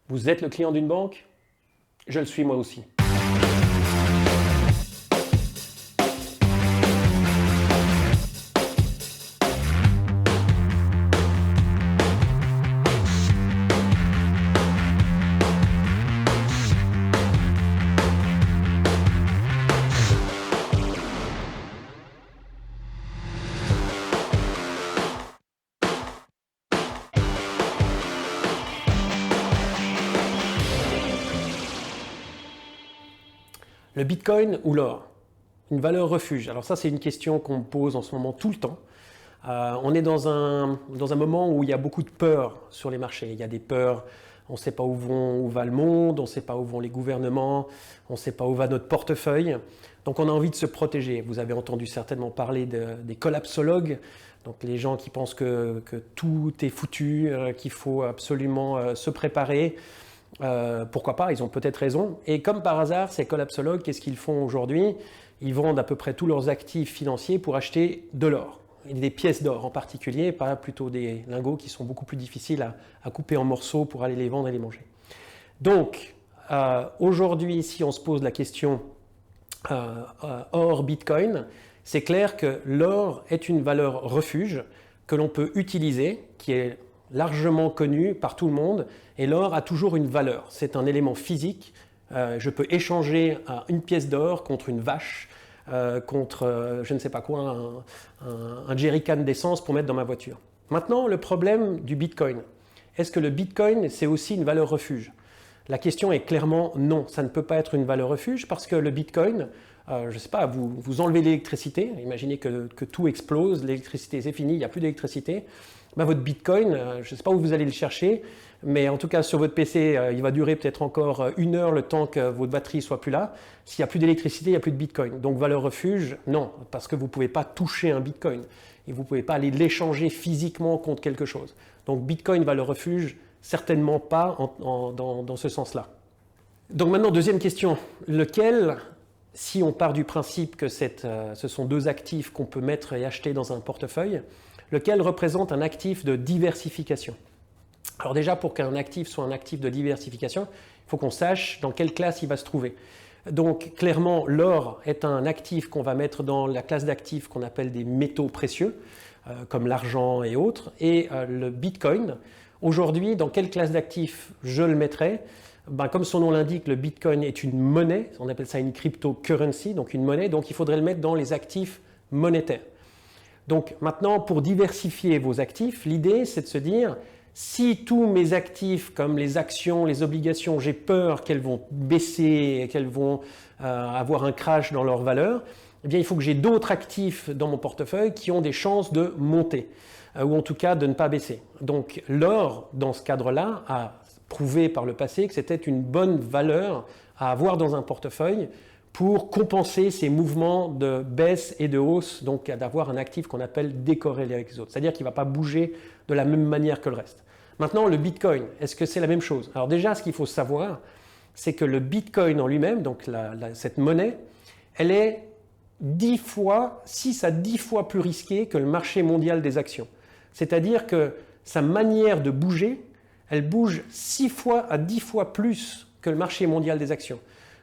Vous êtes le client d'une banque? Je le suis moi aussi. Le Bitcoin ou l'or? Une valeur refuge. Alors ça, c'est une question qu'on me pose en ce moment tout le temps. On est dans un moment où il y a beaucoup de peurs sur les marchés. Il y a des peurs, on ne sait pas où va le monde, on ne sait pas où vont les gouvernements, on ne sait pas où va notre portefeuille. Donc on a envie de se protéger. Vous avez entendu certainement parler des collapsologues, donc les gens qui pensent que tout est foutu, qu'il faut absolument se préparer. Pourquoi pas, ils ont peut-être raison. Et comme par hasard, ces collapsologues, qu'est-ce qu'ils font aujourd'hui? Ils vendent à peu près tous leurs actifs financiers pour acheter de l'or. Des pièces d'or en particulier, pas plutôt des lingots qui sont beaucoup plus difficiles à couper en morceaux pour aller les vendre et les manger. Donc, aujourd'hui, si on se pose la question or Bitcoin, c'est clair que l'or est une valeur refuge que l'on peut utiliser, qui est largement connu par tout le monde, et l'or a toujours une valeur. C'est un élément physique. Je peux échanger une pièce d'or contre une vache, contre je ne sais pas quoi, un jerrycan d'essence pour mettre dans ma voiture. Maintenant, le problème du Bitcoin. Est-ce que le Bitcoin, c'est aussi une valeur refuge? La question est clairement non, ça ne peut pas être une valeur refuge parce que le Bitcoin, je ne sais pas, vous enlevez l'électricité, imaginez que tout explose, l'électricité c'est fini, il n'y a plus d'électricité. Ben, votre Bitcoin, je ne sais pas où vous allez le chercher, mais en tout cas sur votre PC, il va durer peut-être encore 1 heure le temps que votre batterie soit plus là. S'il n'y a plus d'électricité, il n'y a plus de Bitcoin. Donc valeur refuge, non, parce que vous ne pouvez pas toucher un Bitcoin et vous ne pouvez pas aller l'échanger physiquement contre quelque chose. Donc Bitcoin, valeur refuge, certainement pas dans ce sens-là. Donc maintenant, deuxième question, lequel, si on part du principe que ce sont deux actifs qu'on peut mettre et acheter dans un portefeuille, lequel représente un actif de diversification? Alors déjà, pour qu'un actif soit un actif de diversification, il faut qu'on sache dans quelle classe il va se trouver. Donc clairement, l'or est un actif qu'on va mettre dans la classe d'actifs qu'on appelle des métaux précieux, comme l'argent et autres. Et le Bitcoin, aujourd'hui, dans quelle classe d'actifs je le mettrais? Ben, comme son nom l'indique, le Bitcoin est une monnaie, on appelle ça une cryptocurrency, donc une monnaie, donc il faudrait le mettre dans les actifs monétaires. Donc maintenant, pour diversifier vos actifs, l'idée c'est de se dire, si tous mes actifs comme les actions, les obligations, j'ai peur qu'elles vont baisser et qu'elles vont avoir un crash dans leur valeur, eh bien il faut que j'ai d'autres actifs dans mon portefeuille qui ont des chances de monter, ou en tout cas de ne pas baisser. Donc l'or, dans ce cadre-là, a prouvé par le passé que c'était une bonne valeur à avoir dans un portefeuille pour compenser ces mouvements de baisse et de hausse, donc d'avoir un actif qu'on appelle décorrélé avec les autres, c'est-à-dire qu'il ne va pas bouger de la même manière que le reste. Maintenant, le Bitcoin, est-ce que c'est la même chose? Alors déjà, ce qu'il faut savoir, c'est que le Bitcoin en lui-même, donc cette monnaie, elle est 6 à 10 fois plus risquée que le marché mondial des actions. C'est-à-dire que sa manière de bouger, elle bouge 6 fois à 10 fois plus que le marché mondial des actions.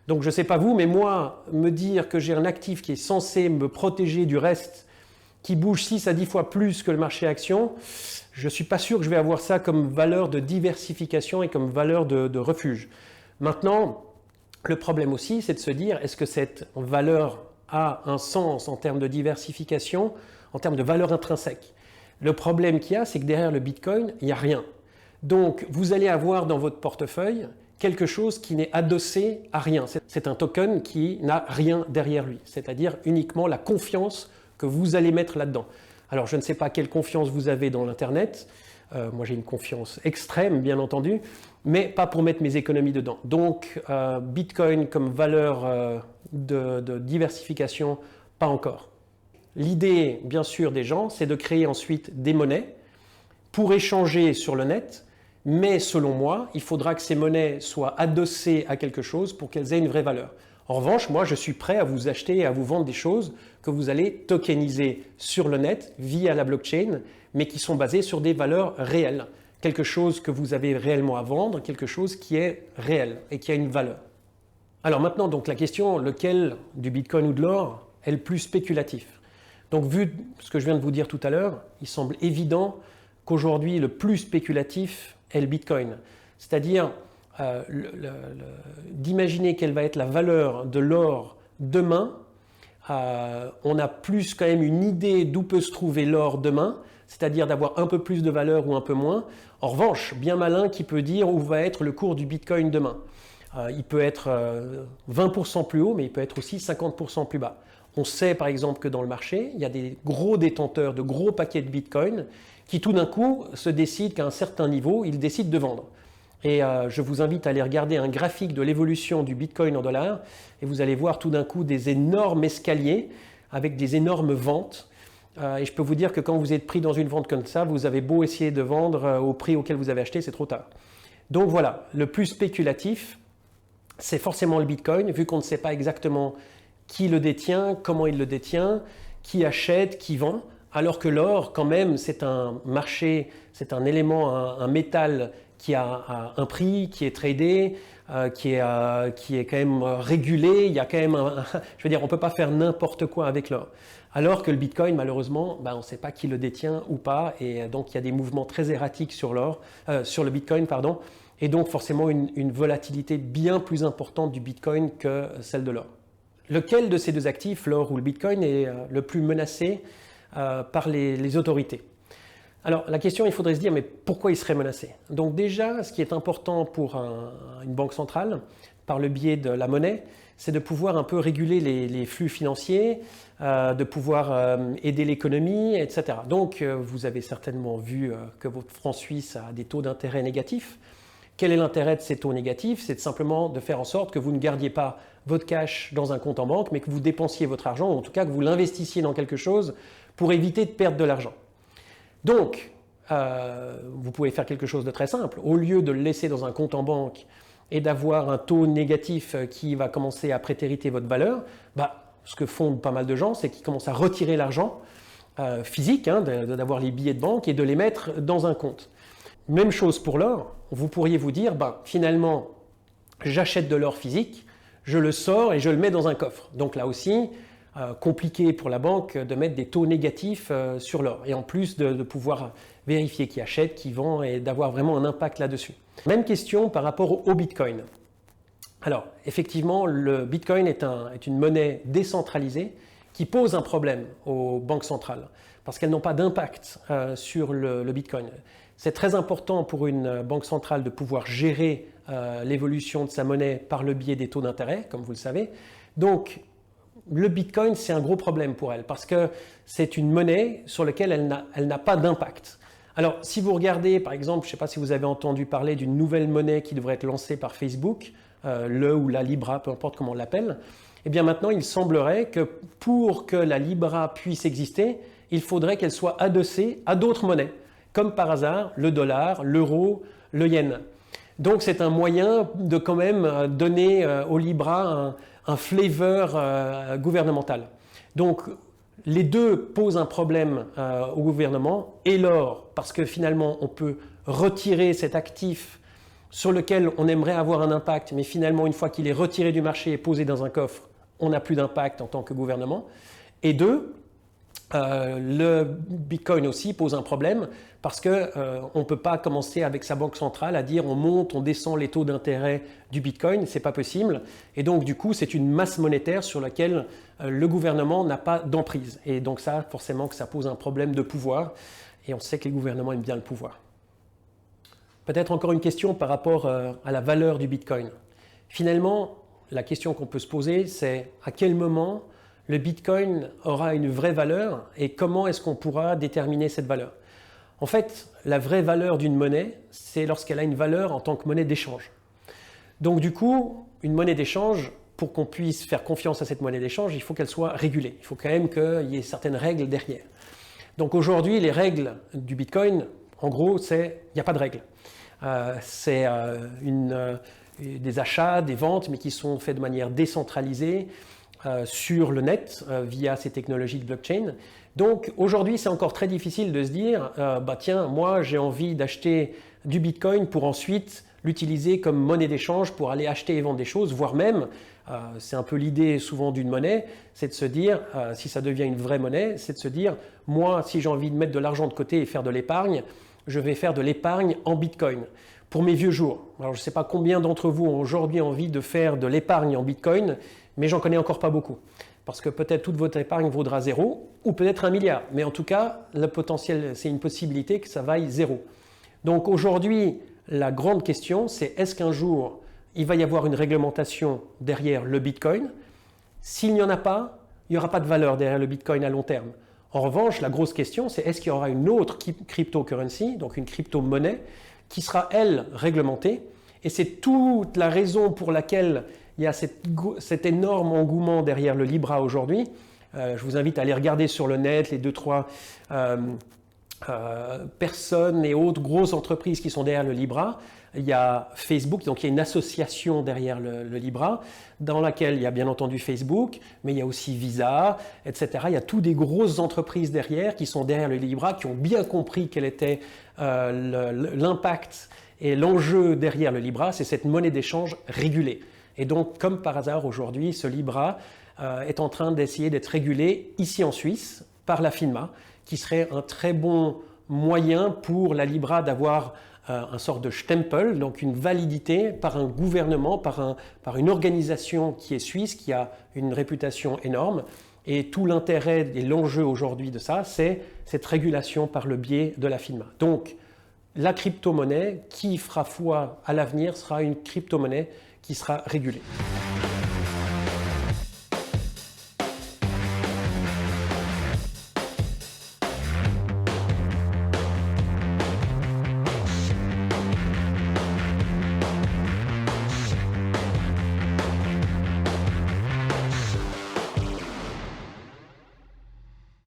Donc je ne sais pas vous, mais moi, me dire que j'ai un actif qui est censé me protéger du reste, qui bouge 6 à 10 fois plus que le marché action, je ne suis pas sûr que je vais avoir ça comme valeur de diversification et comme valeur de refuge. Maintenant, le problème aussi, c'est de se dire, est-ce que cette valeur a un sens en termes de diversification, en termes de valeur intrinsèque? Le problème qu'il y a, c'est que derrière le Bitcoin, il n'y a rien. Donc, vous allez avoir dans votre portefeuille quelque chose qui n'est adossé à rien. C'est un token qui n'a rien derrière lui, c'est-à-dire uniquement la confiance que vous allez mettre là-dedans. Alors, je ne sais pas quelle confiance vous avez dans l'Internet. Moi, j'ai une confiance extrême, bien entendu, mais pas pour mettre mes économies dedans. Donc, Bitcoin comme valeur de diversification, pas encore. L'idée, bien sûr, des gens, c'est de créer ensuite des monnaies pour échanger sur le net. Mais selon moi, il faudra que ces monnaies soient adossées à quelque chose pour qu'elles aient une vraie valeur. En revanche, moi, je suis prêt à vous acheter et à vous vendre des choses que vous allez tokeniser sur le net via la blockchain, mais qui sont basées sur des valeurs réelles. quelque chose que vous avez réellement à vendre, quelque chose qui est réel et qui a une valeur. Alors maintenant, donc la question, lequel du Bitcoin ou de l'or est le plus spéculatif? Donc vu ce que je viens de vous dire tout à l'heure, il semble évident qu'aujourd'hui le plus spéculatif est le Bitcoin. C'est-à-dire d'imaginer quelle va être la valeur de l'or demain. On a plus quand même une idée d'où peut se trouver l'or demain, c'est-à-dire d'avoir un peu plus de valeur ou un peu moins. En revanche, bien malin qui peut dire où va être le cours du Bitcoin demain. Il peut être 20% plus haut, mais il peut être aussi 50% plus bas. On sait par exemple que dans le marché, il y a des gros détenteurs de gros paquets de Bitcoin qui tout d'un coup se décident qu'à un certain niveau, ils décident de vendre. Et je vous invite à aller regarder un graphique de l'évolution du Bitcoin en dollars et vous allez voir tout d'un coup des énormes escaliers avec des énormes ventes. Et je peux vous dire que quand vous êtes pris dans une vente comme ça, vous avez beau essayer de vendre au prix auquel vous avez acheté, c'est trop tard. Donc voilà, le plus spéculatif, c'est forcément le Bitcoin, vu qu'on ne sait pas exactement qui le détient, comment il le détient, qui achète, qui vend, alors que l'or, quand même, c'est un marché, c'est un élément, un métal qui a un prix, qui est tradé, qui est quand même régulé. Il y a quand même je veux dire, on ne peut pas faire n'importe quoi avec l'or. Alors que le Bitcoin, malheureusement, on ne sait pas qui le détient ou pas, et donc il y a des mouvements très erratiques sur le Bitcoin, pardon, et donc forcément une volatilité bien plus importante du Bitcoin que celle de l'or. Lequel de ces deux actifs, l'or ou le Bitcoin, est le plus menacé par les autorités? Alors la question, il faudrait se dire, mais pourquoi il serait menacé? Donc déjà, ce qui est important pour une banque centrale, par le biais de la monnaie, c'est de pouvoir un peu réguler les flux financiers, de pouvoir aider l'économie, etc. Donc vous avez certainement vu que votre franc suisse a des taux d'intérêt négatifs. Quel est l'intérêt de ces taux négatifs? C'est simplement de faire en sorte que vous ne gardiez pas votre cash dans un compte en banque, mais que vous dépensiez votre argent, ou en tout cas que vous l'investissiez dans quelque chose pour éviter de perdre de l'argent. Donc, vous pouvez faire quelque chose de très simple. Au lieu de le laisser dans un compte en banque et d'avoir un taux négatif qui va commencer à prétériter votre valeur, ce que font pas mal de gens, c'est qu'ils commencent à retirer l'argent physique, d'avoir les billets de banque et de les mettre dans un compte. Même chose pour l'or, vous pourriez vous dire, finalement, j'achète de l'or physique, je le sors et je le mets dans un coffre. Donc là aussi, compliqué pour la banque de mettre des taux négatifs sur l'or. Et en plus de pouvoir vérifier qui achète, qui vend et d'avoir vraiment un impact là-dessus. Même question par rapport au Bitcoin. Alors, effectivement, le Bitcoin est une monnaie décentralisée qui pose un problème aux banques centrales parce qu'elles n'ont pas d'impact sur le Bitcoin. C'est très important pour une banque centrale de pouvoir gérer l'évolution de sa monnaie par le biais des taux d'intérêt, comme vous le savez. Donc, le Bitcoin, c'est un gros problème pour elle parce que c'est une monnaie sur laquelle elle n'a pas d'impact. Alors, si vous regardez, par exemple, je ne sais pas si vous avez entendu parler d'une nouvelle monnaie qui devrait être lancée par Facebook, le ou la Libra, peu importe comment on l'appelle, eh bien maintenant, il semblerait que pour que la Libra puisse exister, il faudrait qu'elle soit adossée à d'autres monnaies, comme par hasard le dollar, l'euro, le yen. Donc c'est un moyen de quand même donner au Libra un flavor gouvernemental. Donc les deux posent un problème au gouvernement et l'or, parce que finalement on peut retirer cet actif sur lequel on aimerait avoir un impact, mais finalement une fois qu'il est retiré du marché et posé dans un coffre, on n'a plus d'impact en tant que gouvernement. Et deux, le Bitcoin aussi pose un problème parce qu'on ne peut pas commencer avec sa banque centrale à dire on monte, on descend les taux d'intérêt du Bitcoin, c'est pas possible. Et donc du coup, c'est une masse monétaire sur laquelle le gouvernement n'a pas d'emprise. Et donc ça, forcément que ça pose un problème de pouvoir. Et on sait que les gouvernements aiment bien le pouvoir. Peut-être encore une question par rapport à la valeur du Bitcoin. Finalement, la question qu'on peut se poser, c'est à quel moment le Bitcoin aura une vraie valeur et comment est-ce qu'on pourra déterminer cette valeur? En fait, la vraie valeur d'une monnaie, c'est lorsqu'elle a une valeur en tant que monnaie d'échange. Donc du coup, une monnaie d'échange, pour qu'on puisse faire confiance à cette monnaie d'échange, il faut qu'elle soit régulée. Il faut quand même qu'il y ait certaines règles derrière. Donc aujourd'hui, les règles du Bitcoin, en gros, il n'y a pas de règles. C'est des achats, des ventes, mais qui sont faits de manière décentralisée. sur le net via ces technologies de blockchain. Donc aujourd'hui, c'est encore très difficile de se dire bah tiens, moi j'ai envie d'acheter du Bitcoin pour ensuite l'utiliser comme monnaie d'échange pour aller acheter et vendre des choses, voire même, c'est un peu l'idée souvent d'une monnaie, c'est de se dire, si ça devient une vraie monnaie, c'est de se dire, moi si j'ai envie de mettre de l'argent de côté et faire de l'épargne, je vais faire de l'épargne en Bitcoin pour mes vieux jours. Alors je ne sais pas combien d'entre vous ont aujourd'hui envie de faire de l'épargne en Bitcoin, mais j'en connais encore pas beaucoup. Parce que peut-être toute votre épargne vaudra 0 ou peut-être 1 milliard. Mais en tout cas, le potentiel, c'est une possibilité que ça vaille 0. Donc aujourd'hui, la grande question, c'est est-ce qu'un jour, il va y avoir une réglementation derrière le Bitcoin? S'il n'y en a pas, il n'y aura pas de valeur derrière le Bitcoin à long terme. En revanche, la grosse question, c'est est-ce qu'il y aura une autre cryptocurrency, donc une crypto-monnaie, qui sera, elle, réglementée? Et c'est toute la raison pour laquelle il y a cet énorme engouement derrière le Libra aujourd'hui. Je vous invite à aller regarder sur le net les 2-3 personnes et autres grosses entreprises qui sont derrière le Libra. Il y a Facebook, donc il y a une association derrière le Libra, dans laquelle il y a bien entendu Facebook, mais il y a aussi Visa, etc. Il y a toutes des grosses entreprises derrière qui sont derrière le Libra, qui ont bien compris quel était l'impact et l'enjeu derrière le Libra, c'est cette monnaie d'échange régulée. Et donc, comme par hasard, aujourd'hui, ce Libra est en train d'essayer d'être régulé ici en Suisse par la FINMA, qui serait un très bon moyen pour la Libra d'avoir un sort de stempel, donc une validité par un gouvernement, par une organisation qui est suisse, qui a une réputation énorme. Et tout l'intérêt et l'enjeu aujourd'hui de ça, c'est cette régulation par le biais de la FINMA. Donc, la crypto-monnaie qui fera foi à l'avenir sera une crypto-monnaie qui sera régulée.